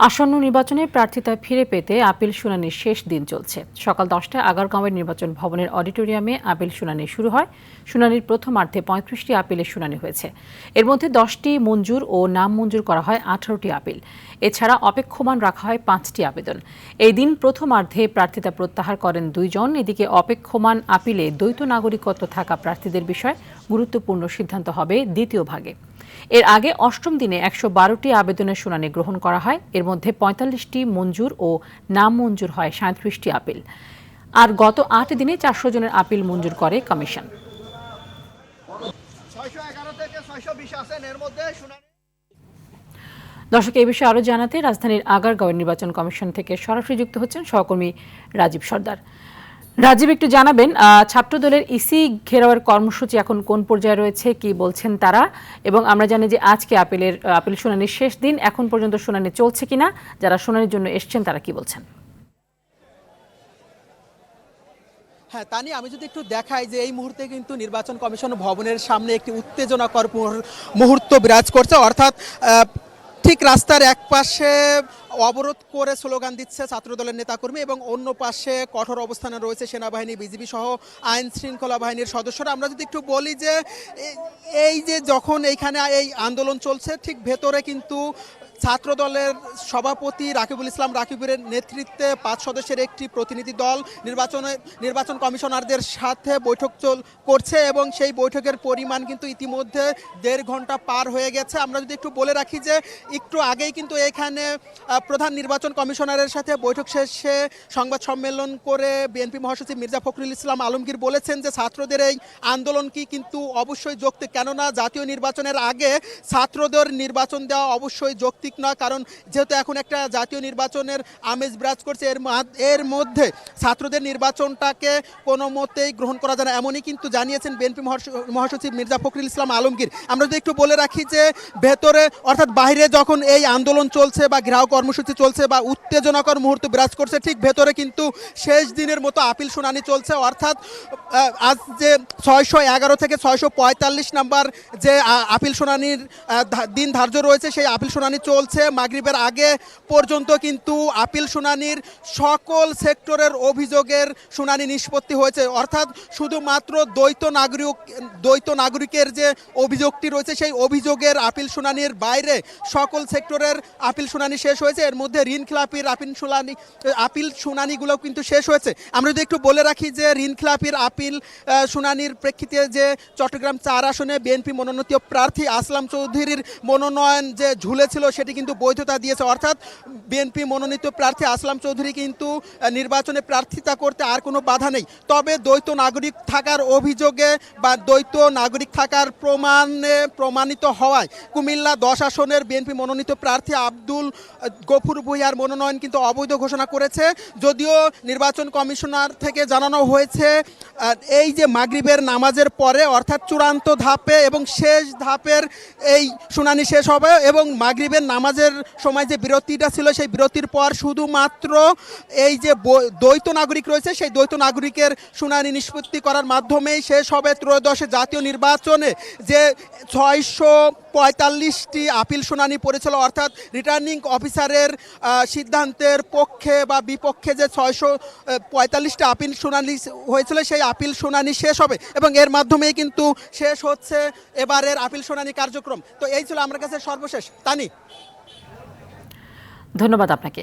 আসন্ন নির্বাচনে প্রার্থিতা ফিরে পেতে আপিল শুনানির শেষ দিন চলছে। সকাল 10টায় আগারগাঁওয়ের নির্বাচন ভবনের অডিটোরিয়ামে আপিল শুনানি শুরু হয়। শুনানির প্রথমার্ধে 35টি আপিলের শুনানি হয়েছে। এর মধ্যে 10টি মঞ্জুর ও নাম মঞ্জুর করা হয় 18টি আপিল। এছাড়া অপেক্ষমান রাখা হয় 5টি আবেদন। এই দিন প্রথমার্ধে প্রার্থিতা প্রত্যাহার করেন 2 জন। এদিকে অপেক্ষমান আপিলে দ্বৈত নাগরিকত্ব থাকা প্রার্থীদের বিষয়ে গুরুত্বপূর্ণ সিদ্ধান্ত হবে দ্বিতীয় ভাগে। এর আগে অষ্টম দিনে 112টি আবেদনের শুনানি গ্রহণ করা হয়। এর মধ্যে 45টি মঞ্জুর ও নাম মঞ্জুর হয় 37টি আপিল। আর গত 8 দিনে 400 জনের আপিল মঞ্জুর করে কমিশন। দর্শক, এই বিষয়ে আরো জানাতে রাজধানীর আগারগাঁওয়ের নির্বাচন কমিশন থেকে সরাসরি যুক্ত হচ্ছেন সহকর্মী রাজীব সর্দার। রাজীব, একটু জানাবেন ছাত্রদলের ইসি ঘেরাওয়ের কর্মসূচি এখন কোন পর্যায়ে রয়েছে, কি বলছেন তারা? এবং আমরা জানি যে আজকে আপিল শুনানির শেষ দিন, এখন পর্যন্ত শুনানি চলছে কিনা, যারা শুনানির জন্য এসছেন তারা কি বলছেন? হ্যাঁ তানি, আমি যদি একটু দেখাই যে এই মুহূর্তে কিন্তু নির্বাচন কমিশন ভবনের সামনে একটি উত্তেজনাকর মুহূর্ত বিরাজ করছে। অর্থাৎ ঠিক রাস্তার এক পাশে অবরোধ করে স্লোগান দিচ্ছে ছাত্রদলের নেতাকর্মী এবং অন্য পাশে কঠোর অবস্থানে রয়েছে সেনাবাহিনী, বিজিবি সহ আইন শৃঙ্খলা বাহিনীর সদস্যরা। আমরা যদি একটু বলি যে এই যে যখন এইখানে এই আন্দোলন চলছে, ঠিক ভেতরে কিন্তু ছাত্রদলের সভাপতি রাকিবুল ইসলাম রাকিবের নেতৃত্বে 5 সদস্যের একটি প্রতিনিধি দল নির্বাচন কমিশনারদের সাথে বৈঠক করছে এবং সেই বৈঠকের পরিমাণ কিন্তু ইতিমধ্যে 1.5 ঘন্টা পার হয়ে গেছে। আমরা যদি একটু বলে রাখি যে একটু আগেই কিন্তু এখানে প্রধান নির্বাচন কমিশনারের সাথে বৈঠক শেষে সংবাদ সম্মেলন করে বিএনপি মহাসচিব মির্জা ফখরুল ইসলাম আলমগীর বলেছেন যে ছাত্রদের এই আন্দোলন কি কিন্তু অবশ্যই যৌক্তিক, কেননা জাতীয় নির্বাচনের আগে ছাত্রদের নির্বাচন দেওয়া অবশ্যই যৌক্তিক নয়, কারণ যেহেতু এখন একটা জাতীয় নির্বাচনের আমেজ বিরাজ করছে, এর মধ্যে ছাত্রদের নির্বাচনটাকে কোনো মতেই গ্রহণ করা যায় না, এমনই কিন্তু জানিয়েছেন বিএনপি মহাসচিব মির্জা ফখরুল ইসলাম আলমগীর। আমরা যদি একটু বলে রাখি যে ভেতরে অর্থাৎ বাইরে যখন এই আন্দোলন চলছে বা ঘেরাও কর্মসূচি চলছে বা উত্তেজনাকর মুহূর্ত বিরাজ করছে, ঠিক ভেতরে কিন্তু শেষ দিনের মতো আপিল শুনানি চলছে। অর্থাৎ আজ যে 611 থেকে 645 নাম্বার যে আপিল শুনানির দিন ধার্য রয়েছে, সেই আপিল শুনানি চলছে। মাগরিবের আগে পর্যন্ত কিন্তু আপিল শুনানির সকল সেক্টরের অভিযোগের শুনানি নিষ্পত্তি হয়েছে। অর্থাৎ শুধুমাত্র দ্বৈত নাগরিকের যে অভিযোগটি রয়েছে, সেই অভিযোগের আপিল শুনানির বাইরে সকল সেক্টরের আপিল শুনানি শেষ হয়েছে। এর মধ্যে ঋণখেলাপির আপিল শুনানিগুলো কিন্তু শেষ হয়েছে। আমরা যদি একটু বলে রাখি যে ঋণখেলাপির আপিল শুনানির প্রেক্ষিতে যে চট্টগ্রাম 4 আসনে বিএনপি মনোনীত প্রার্থী আসলাম চৌধুরীর মনোনয়ন যে ঝুলেছিল সেটি কিন্তু বৈধতা দিয়েছে। অর্থাৎ বিএনপি মনোনীত প্রার্থী আসলাম চৌধুরী কিন্তু নির্বাচনে প্রার্থিতা করতে আর কোনো বাধা নেই। তবে দ্বৈত নাগরিক থাকার অভিযোগে বা দ্বৈত নাগরিক থাকার প্রমাণিত হওয়ায় কুমিল্লা 10 আসনের বিএনপি মনোনীত প্রার্থী আব্দুল গফুর ভূঁইয়ার মনোনয়ন কিন্তু অবৈধ ঘোষণা করেছে। যদিও নির্বাচন কমিশনার থেকে জানানো হয়েছে এই যে মাগরিবের নামাজের পরে অর্থাৎ চূড়ান্ত ধাপে এবং শেষ ধাপের এই শুনানি শেষ হবে এবং মাগরিবের নামাজের সময় যে বিরতিটা ছিল সেই বিরতির পর শুধুমাত্র এই যে দ্বৈত নাগরিক রয়েছে সেই দ্বৈত নাগরিকের শুনানি নিষ্পত্তি করার মাধ্যমেই শেষ হবে ত্রয়োদশ জাতীয় নির্বাচনে যে 645টি আপিল শুনানি পড়েছিল। অর্থাৎ রিটার্নিং অফিসারের সিদ্ধান্তের পক্ষে বা বিপক্ষে যে 645টি আপিল শুনানি হয়েছিল সেই আপিল শুনানি শেষ হবে এবং এর মাধ্যমেই কিন্তু শেষ হচ্ছে এবারের আপিল শুনানি কার্যক্রম। তো এই ছিল আমার কাছে সর্বশেষ। তানি, ধন্যবাদ আপনাকে।